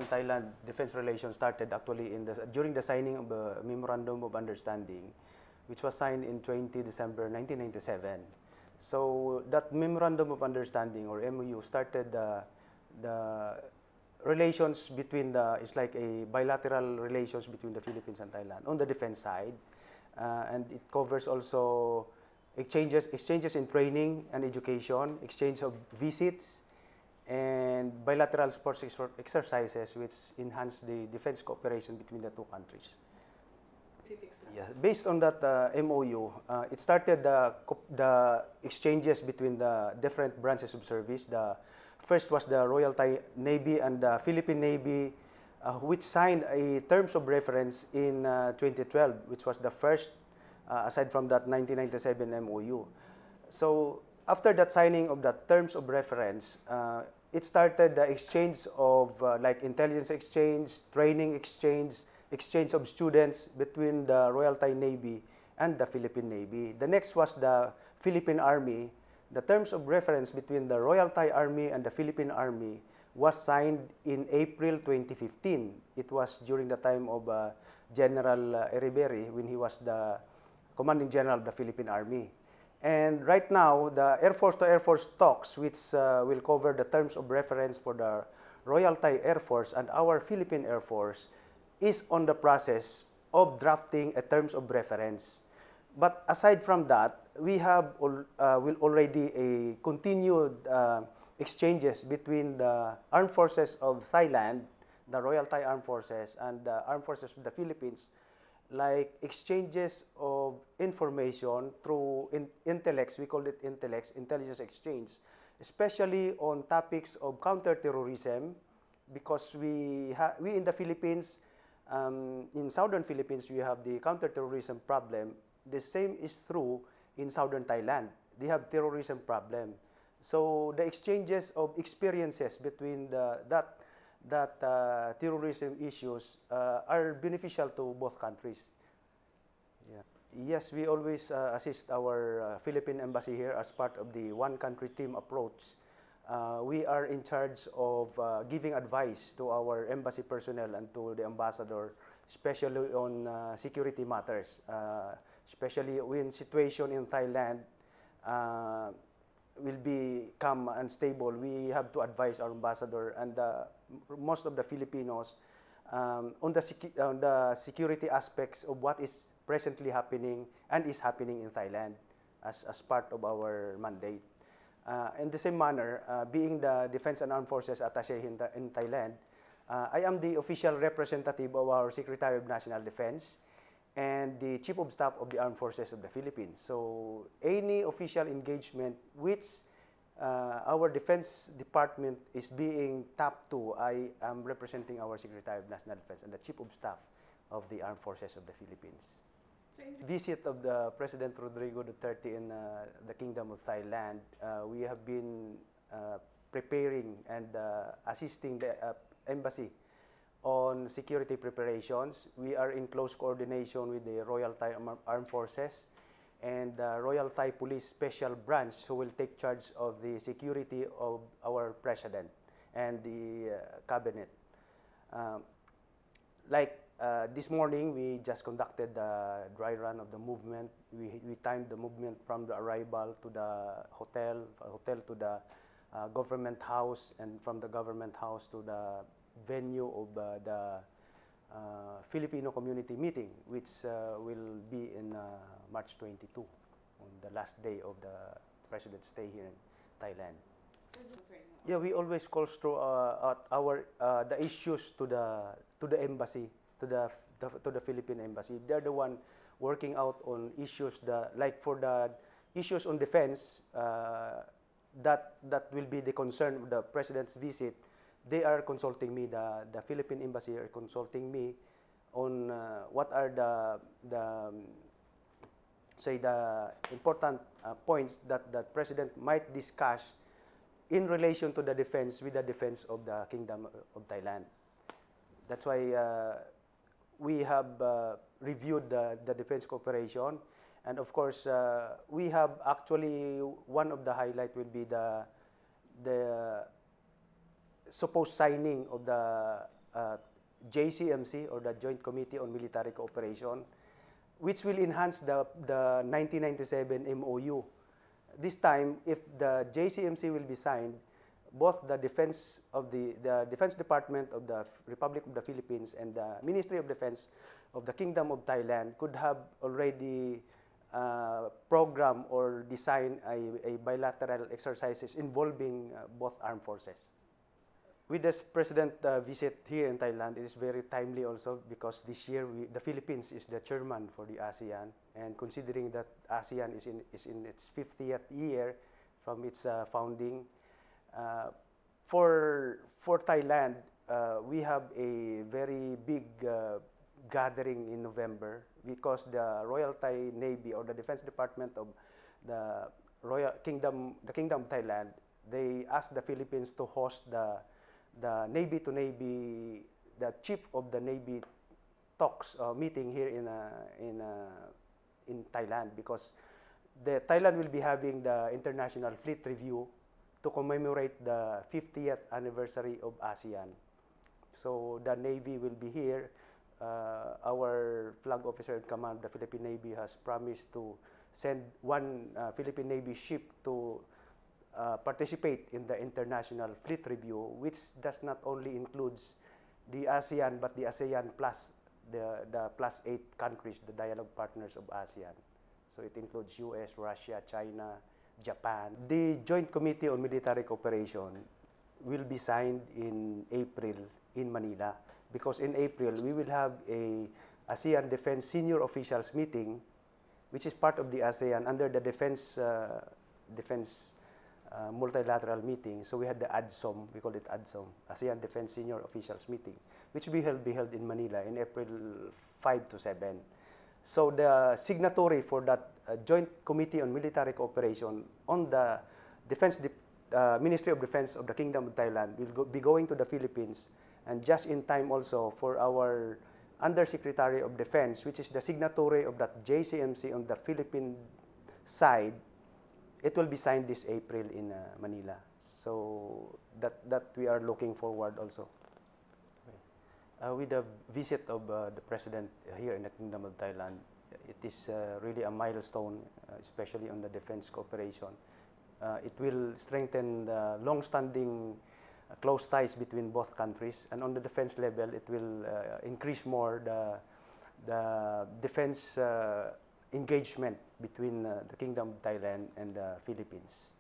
and Thailand defense relations started actually during the signing of the Memorandum of Understanding, which was signed in 20 December 1997. So that Memorandum of Understanding, or MOU, started the relations between it's like a bilateral relations between the Philippines and Thailand on the defense side. And it covers also exchanges in training and education, exchange of visits, and bilateral sports exercises which enhance the defense cooperation between the two countries. Yeah, based on that MOU, it started the exchanges between the different branches of service. The first was the Royal Thai Navy and the Philippine Navy, which signed a terms of reference in 2012, which was the first, aside from that 1997 MOU. So after that signing of the terms of reference, it started the exchange of like intelligence exchange, training exchange, exchange of students between the Royal Thai Navy and the Philippine Navy. The next was the Philippine Army. The terms of reference between the Royal Thai Army and the Philippine Army was signed in April 2015. It was during the time of General Ereberi, when he was the Commanding General of the Philippine Army. And right now, the Air Force to Air Force talks, which will cover the terms of reference for the Royal Thai Air Force and our Philippine Air Force, is on the process of drafting a terms of reference. But aside from that, we have will already a continued exchanges between the armed forces of Thailand, the Royal Thai Armed Forces, and the armed forces of the Philippines, like exchanges of information through intellects. We call it intellects, intelligence exchange, especially on topics of counterterrorism, because we in the Philippines, in southern Philippines, we have the counterterrorism problem. The same is true in southern Thailand. They have terrorism problem. So the exchanges of experiences between terrorism issues are beneficial to both countries. Yeah. Yes, we always assist our Philippine embassy here as part of the one country team approach. We are in charge of giving advice to our embassy personnel and to the ambassador, especially on security matters, especially when situation in Thailand will become unstable. We have to advise our ambassador and most of the Filipinos on the security aspects of what is presently happening and is happening in Thailand as part of our mandate. In the same manner, being the Defense and Armed Forces Attaché in Thailand, I am the official representative of our Secretary of National Defense and the Chief of Staff of the Armed Forces of the Philippines. So any official engagement which our Defense Department is being tapped to, I am representing our Secretary of National Defense and the Chief of Staff of the Armed Forces of the Philippines. Visit of the President Rodrigo Duterte in the Kingdom of Thailand, we have been preparing and assisting the embassy on security preparations. We are in close coordination with the Royal Thai Armed Forces and the Royal Thai Police Special Branch, who will take charge of the security of our President and the Cabinet. This morning, we just conducted the dry run of the movement. We timed the movement from the arrival to the hotel to the government house, and from the government house to the venue of the Filipino community meeting, which will be in March 22, on the last day of the President's stay here in Thailand. Yeah, we always call through the issues to the embassy, to the Philippine embassy. They're the one working out on issues like for the issues on defense that will be the concern of the President's visit. They are consulting me. The Philippine embassy are consulting me on what are the important points that the President might discuss in relation to the defense, with the defense of the Kingdom of Thailand. That's why we have reviewed the defense cooperation, and of course we have actually, one of the highlight will be the supposed signing of the JCMC, or the Joint Committee on Military Cooperation, which will enhance the 1997 MOU. This time, if the JCMC will be signed, both the Defense Department of the Republic of the Philippines and the Ministry of Defense of the Kingdom of Thailand could have already program or design a bilateral exercises involving both armed forces. With this President visit here in Thailand, it is very timely also because this year the Philippines is the chairman for the ASEAN, and considering that ASEAN is in its 50th year from its founding, for Thailand, we have a very big gathering in November because the Royal Thai Navy, or the Defense Department of the Kingdom of Thailand, they asked the Philippines to host the Navy to Navy, the chief of the Navy talks meeting here in Thailand, because Thailand will be having the International Fleet Review to commemorate the 50th anniversary of ASEAN. So the Navy will be here. Our flag officer in command of the Philippine Navy has promised to send one Philippine Navy ship to participate in the International Fleet Review, which does not only includes the ASEAN, but the ASEAN plus, the plus 8 countries, the dialogue partners of ASEAN. So it includes US, Russia, China, Japan. The Joint Committee on Military Cooperation will be signed in April in Manila, because in April we will have a ASEAN Defense Senior Officials meeting, which is part of the ASEAN under the Defense multilateral meeting. So we had the ADSOM, we call it ADSOM, ASEAN Defense Senior Officials meeting, which will be held in Manila in April 5 to 7. So the signatory for that Joint Committee on Military Cooperation on the Ministry of Defense of the Kingdom of Thailand will be going to the Philippines, and just in time also for our Undersecretary of Defense, which is the signatory of that JCMC on the Philippine side. It will be signed this April in Manila. So that we are looking forward also. With the visit of the President here in the Kingdom of Thailand, it is really a milestone, especially on the defense cooperation. It will strengthen the long-standing close ties between both countries, and on the defense level, it will increase more the defense engagement between the Kingdom of Thailand and the Philippines.